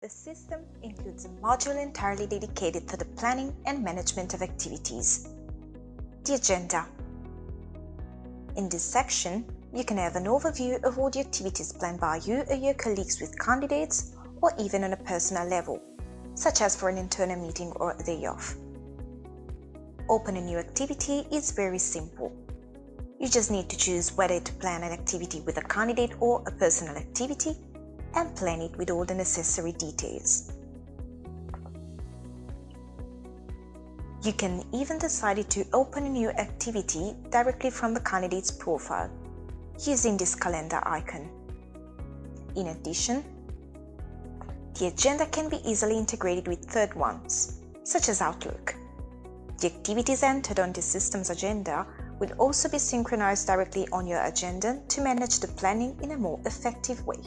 The system includes a module entirely dedicated to the planning and management of activities. The agenda. In this section, you can have an overview of all the activities planned by you or your colleagues with candidates, or even on a personal level, such as for an internal meeting or a day off. Open a new activity is very simple. You just need to choose whether to plan an activity with a candidate or a personal activity, and plan it with all the necessary details. You can even decide to open a new activity directly from the candidate's profile, using this calendar icon. In addition, the agenda can be easily integrated with third ones, such as Outlook. The activities entered on the system's agenda will also be synchronized directly on your agenda to manage the planning in a more effective way.